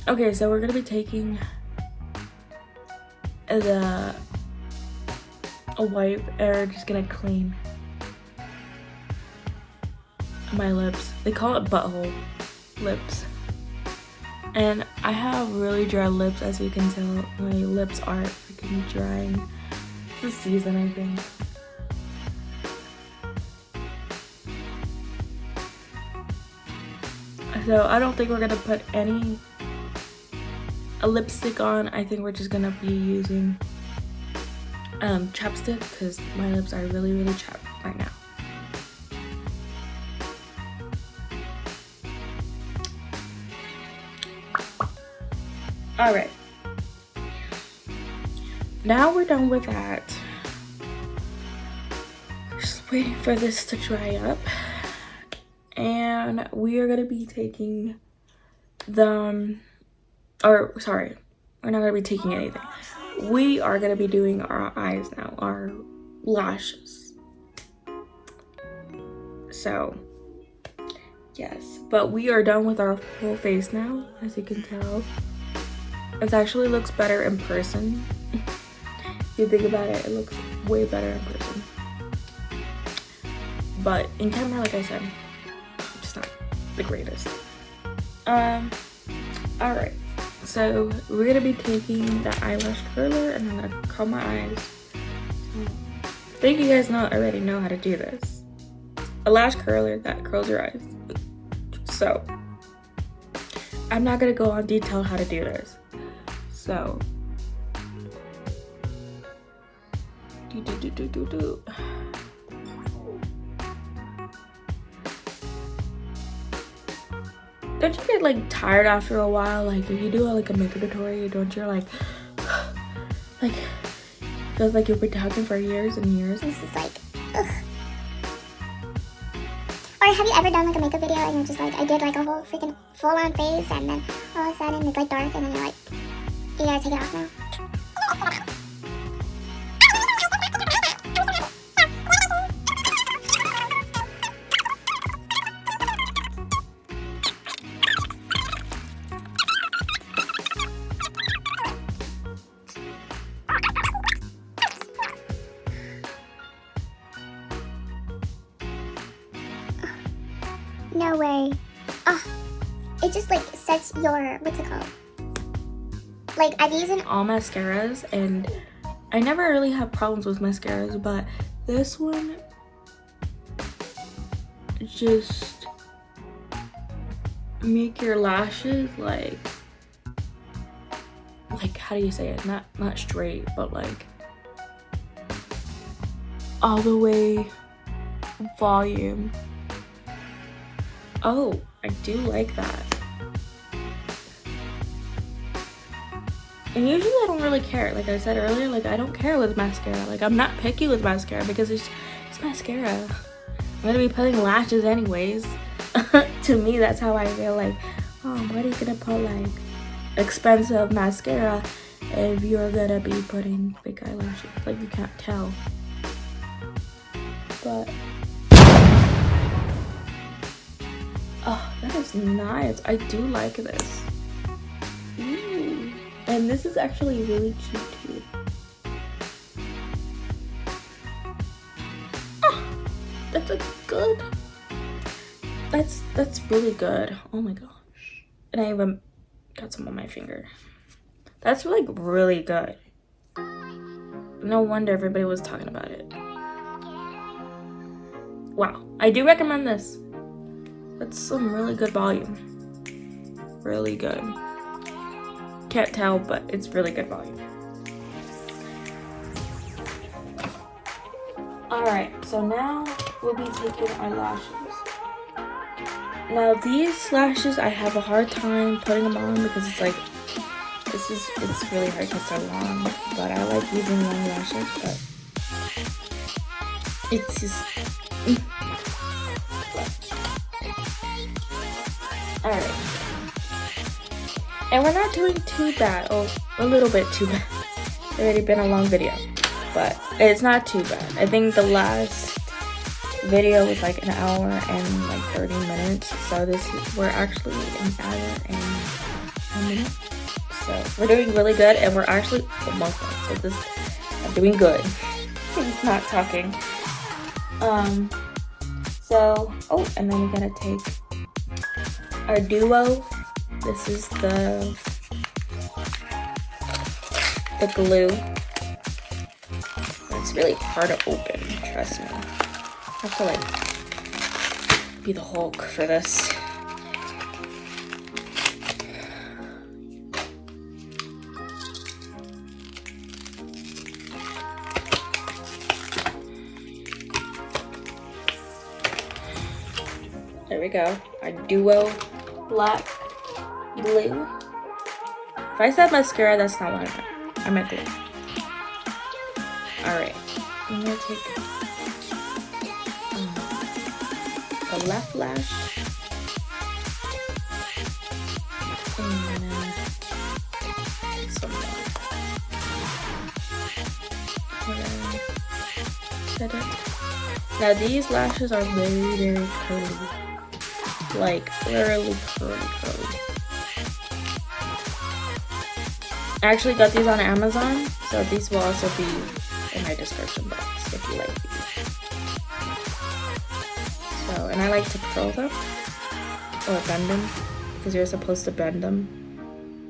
S1: okay, so we're gonna be taking a wipe and we're just gonna clean my lips. They call it butthole lips. And I have really dry lips, as you can tell. My lips are freaking drying. It's the season, I think. So I don't think we're gonna put a lipstick on. I think we're just gonna be using chapstick because my lips are really chapped right now. All right, now we're done with that. Just waiting for this to dry up, and we are gonna be taking we're not gonna be taking anything. We are gonna be doing our eyes now, our lashes. So yes, but we are done with our whole face now, as you can tell. It actually looks better in person. If you think about it, it looks way better in person. But in camera, like I said, it's not the greatest. Alright. So we're gonna be taking the eyelash curler and I'm gonna curl my eyes. I think you guys already know how to do this. A lash curler that curls your eyes. So I'm not gonna go on detail how to do this. So don't you get like tired after a while? Like if you do like a makeup tutorial, don't you like feels like you've been talking for years and years?
S4: This is like, ugh. Or have you ever done like a makeup video and you're just like, I did like a whole freaking full-on face and then all of a sudden it's like dark and then you're like, you gotta take it off now? No way. It just like sets your, what's it called? Like I've used
S1: all mascaras and I never really have problems with mascaras, but this one just make your lashes like how do you say it? Not straight, but like all the way volume. Oh, I do like that. And usually I don't really care. Like I said earlier, like I don't care with mascara. Like I'm not picky with mascara because it's mascara. I'm gonna be putting lashes anyways. To me, that's how I feel. Like, oh, why are you gonna put like expensive mascara if you're gonna be putting fake eyelashes? Like you can't tell. But is nice. I do like this. Ooh. And this is actually really cheap too. Ah, that's a good. That's really good. Oh my gosh. And I even got some on my finger. That's like really good. No wonder everybody was talking about it. Wow, I do recommend this. That's some really good volume. Really good. Can't tell, but it's really good volume. Alright, so now we'll be taking our lashes. Now these lashes, I have a hard time putting them on because it's like, it's really hard because they're long. But I like using long lashes, but it's just... Alright. And we're not doing too bad. Oh, a little bit too bad. It's already been a long video. But it's not too bad. I think the last video was like an hour and like 30 minutes. So we're actually an hour and a minute. So we're doing really good, and we're actually almost done. So I'm doing good. He's not talking. So, oh, and then we gotta take our duo. This is the glue. It's really hard to open, trust me. I have to like be the Hulk for this. There we go. Our duo black glue. If I said mascara, that's not what I meant. I meant glue. Alright. I'm gonna take the left lash. And some more. Set it. Now these lashes are very, very curly. Like literally curly. I actually got these on Amazon, so these will also be in my description box if you like these. So, and I like to curl them or bend them because you're supposed to bend them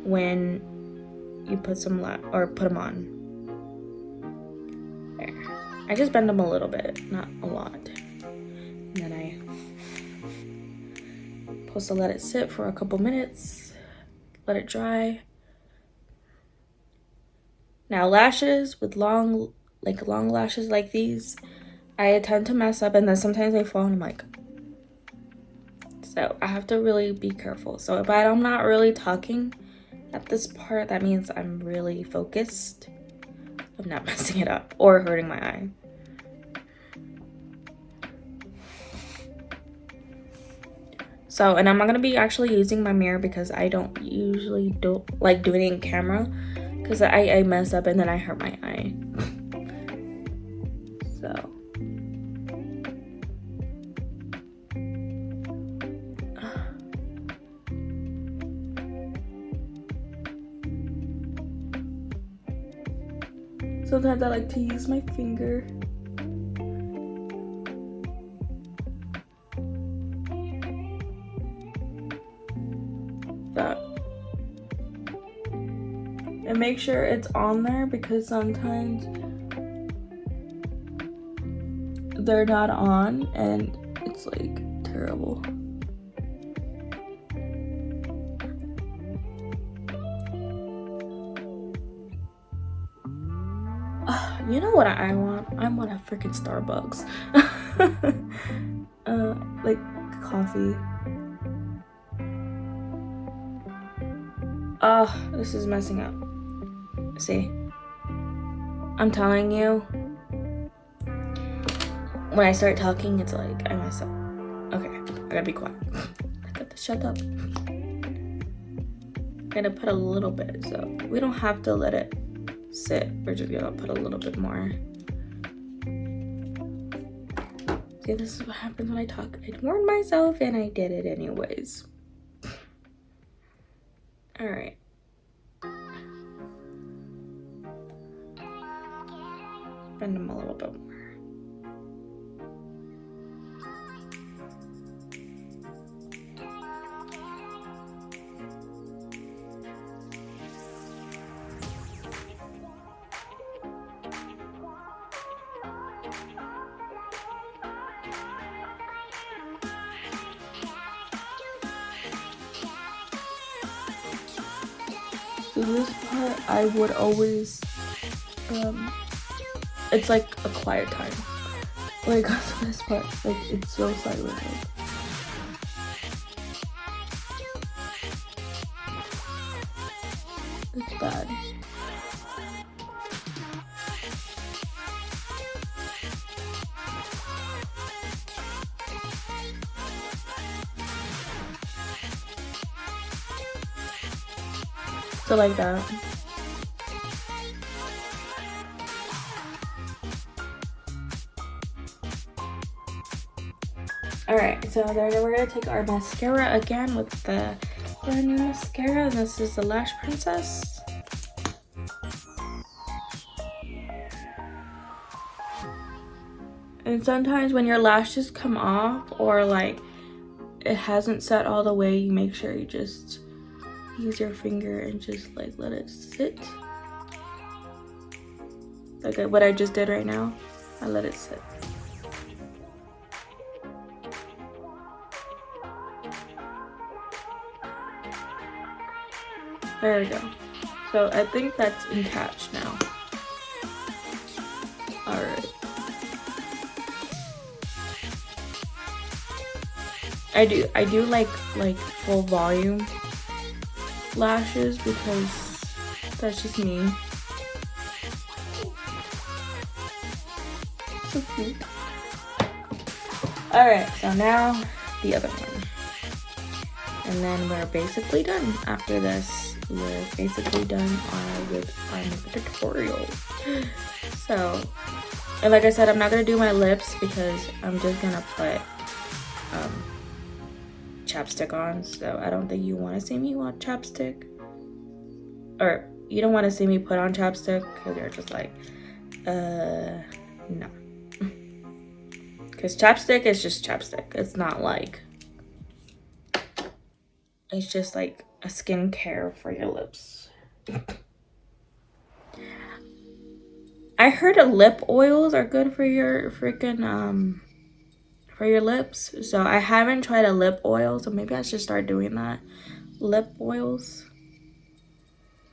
S1: when you put some put them on. There. I just bend them a little bit, not a lot. And then I'm supposed to let it sit for a couple minutes, let it dry. Now lashes with long lashes like these, I tend to mess up and then sometimes they fall and I'm like, so I have to really be careful. So if I'm not really talking at this part, that means I'm really focused of not messing it up or hurting my eye. So, and I'm not gonna be actually using my mirror because I don't usually like doing it in camera because I mess up and then I hurt my eye. So. Sometimes I like to use my finger. That. And make sure it's on there because sometimes they're not on and it's like terrible. You know what I want? I want a freaking Starbucks. Like coffee. This is messing up. See? I'm telling you. When I start talking, it's like I mess up. Okay, I gotta be quiet. I gotta shut up. I'm gonna put a little bit, so we don't have to let it sit. We're just gonna put a little bit more. See, this is what happens when I talk. I warned myself and I did it anyways. All right. Bend them a little bit more. So this part I would always, it's like a quiet time. Like this part, like it's so silent. Like. It's bad. So like that. Alright, so then we're gonna take our mascara again with the brand new mascara. This is the Lash Princess. And sometimes when your lashes come off or like it hasn't set all the way, you make sure you just use your finger and just like let it sit. Like what I just did right now, I let it sit. There we go. So I think that's attached now. Alright. I do like full volume lashes because that's just me. So cute. Alright, so now the other one. And then we're basically done. After this, we're basically done with our makeup tutorial. So, and like I said, I'm not gonna do my lips because I'm just gonna put chapstick on. So I don't think you want to see me want chapstick, or you don't want to see me put on chapstick because you're just like, no. Because chapstick is just chapstick. It's not like, it's just like a skincare for your lips. I heard lip oils are good for your freaking for your lips. So I haven't tried a lip oil, so maybe I should start doing that. Lip oils.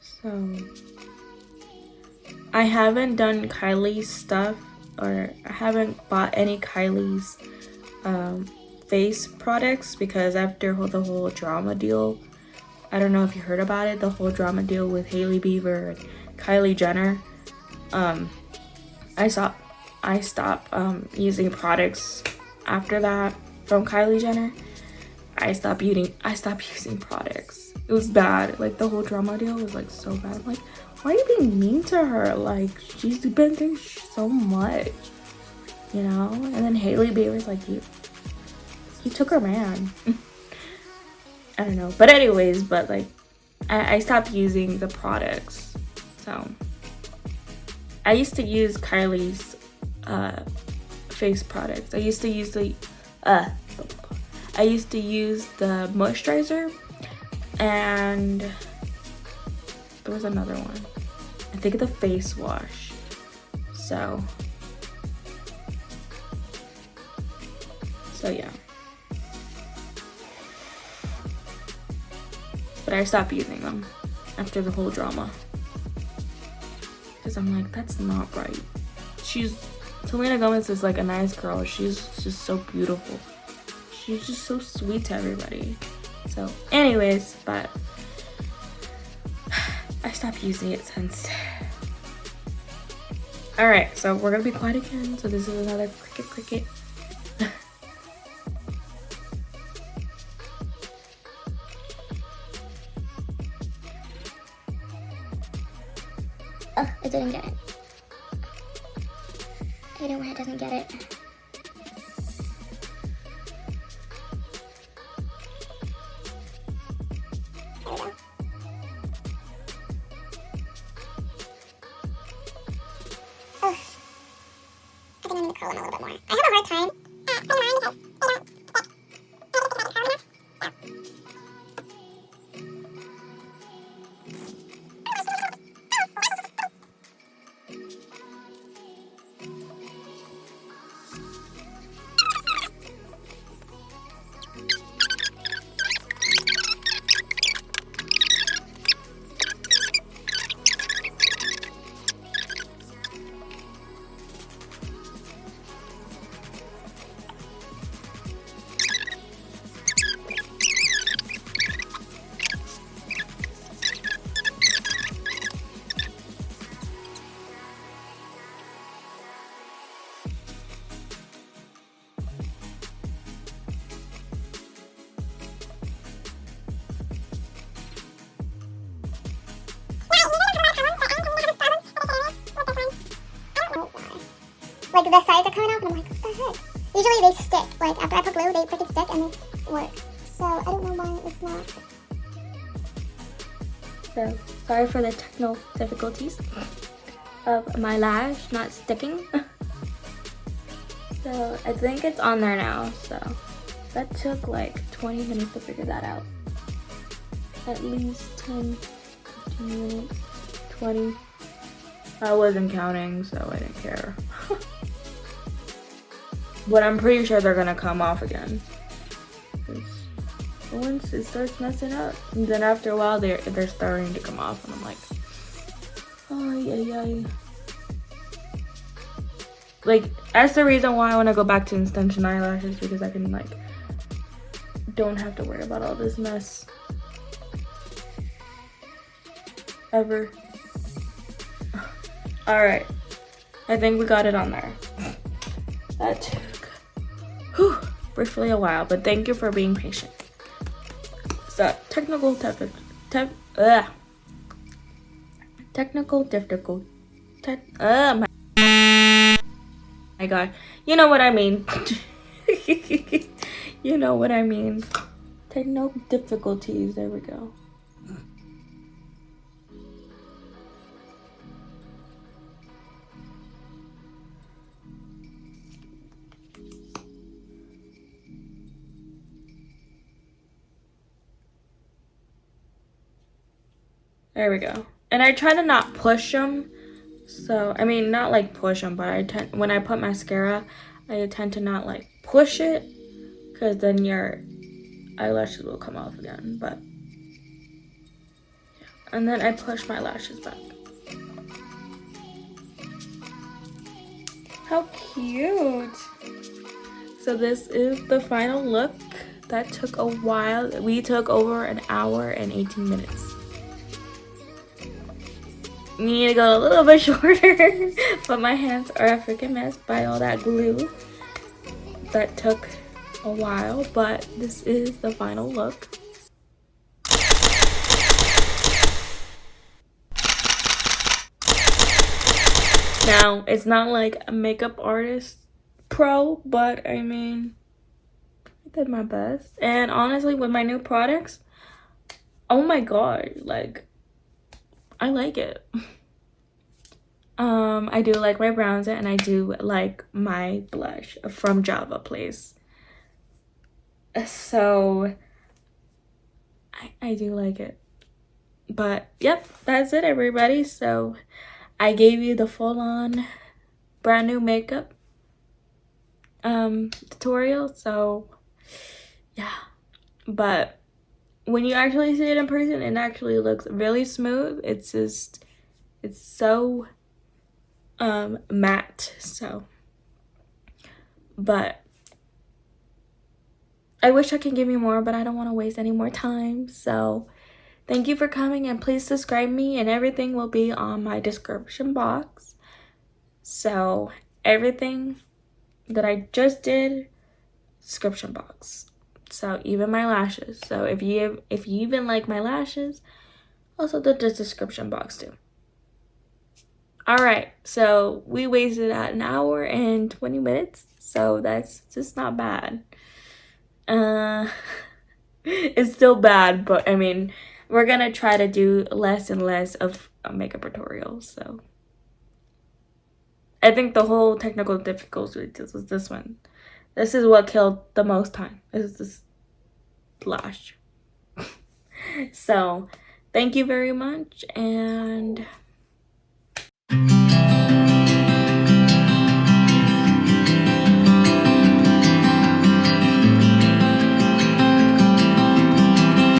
S1: So I haven't done Kylie's stuff, or I haven't bought any Kylie's face products because after the whole drama deal, I don't know if you heard about it, the whole drama deal with Hailey Bieber and Kylie Jenner. I stopped using products after that from Kylie Jenner. I stopped using products. It was bad. Like the whole drama deal was like so bad. I'm like, why are you being mean to her? Like she's been through so much, you know? And then Hailey Bieber's like, you took her man. I don't know. But anyways, but like I stopped using the products. So I used to use Kylie's face products. I used to use the moisturizer, and there was another one. I think the face wash. So yeah. But I stopped using them after the whole drama. Because I'm like, that's not right. Selena Gomez is like a nice girl. She's just so beautiful. She's just so sweet to everybody. So anyways, but I stopped using it since. Alright, so we're gonna be quiet again. So this is another cricket.
S4: Oh, it didn't get it. I don't know why it doesn't get it. to curl them a little bit more. I have a hard time putting mine because they don't stick. Like the sides are coming off, and I'm like, what the heck? Usually they stick. Like after I put glue, they freaking stick and they work. So I don't know why it's not.
S1: So sorry for the technical difficulties of my lash not sticking. So I think it's on there now. So that took like 20 minutes to figure that out. At least 10, 15 minutes, 20. I wasn't counting, so I didn't care. But I'm pretty sure they're gonna come off again. Once it starts messing up, and then after a while they're starting to come off, and I'm like, oh yeah. Like that's the reason why I want to go back to extension eyelashes, because I can like don't have to worry about all this mess ever. All right, I think we got it on there. That took briefly a while, but thank you for being patient. So technical difficult. My God, you know what I mean. You know what I mean. Technical difficulties. There we go. There we go. And I try to not push them. So, I mean, not like push them, but when I put mascara, I tend to not like push it, because then your eyelashes will come off again. But, and then I push my lashes back. How cute. So this is the final look. That took a while. We took over an hour and 18 minutes. You need to go a little bit shorter, but my hands are a freaking mess by all that glue. That took a while, but this is the final look. Now, it's not like a makeup artist pro, but I mean, I did my best. And honestly, with my new products, oh my God, like, I like it. I do like my bronzer, and I do like my blush from Java Place. So I do like it. But yep, that's it, everybody. So I gave you the full-on brand new makeup tutorial. So yeah, but when you actually see it in person, it actually looks really smooth. It's just, it's so matte. So, but I wish I could give you more, but I don't want to waste any more time. So thank you for coming, and please subscribe me, and everything will be on my description box. So everything that I just did, description box. So even my lashes. So if you even like my lashes, also the description box too. All right, so we wasted an hour and 20 minutes, so that's just not bad. It's still bad, but I mean, we're gonna try to do less and less of makeup tutorials. So I think the whole technical difficulty was this one. This is what killed the most time. Is this lash. So thank you very much, and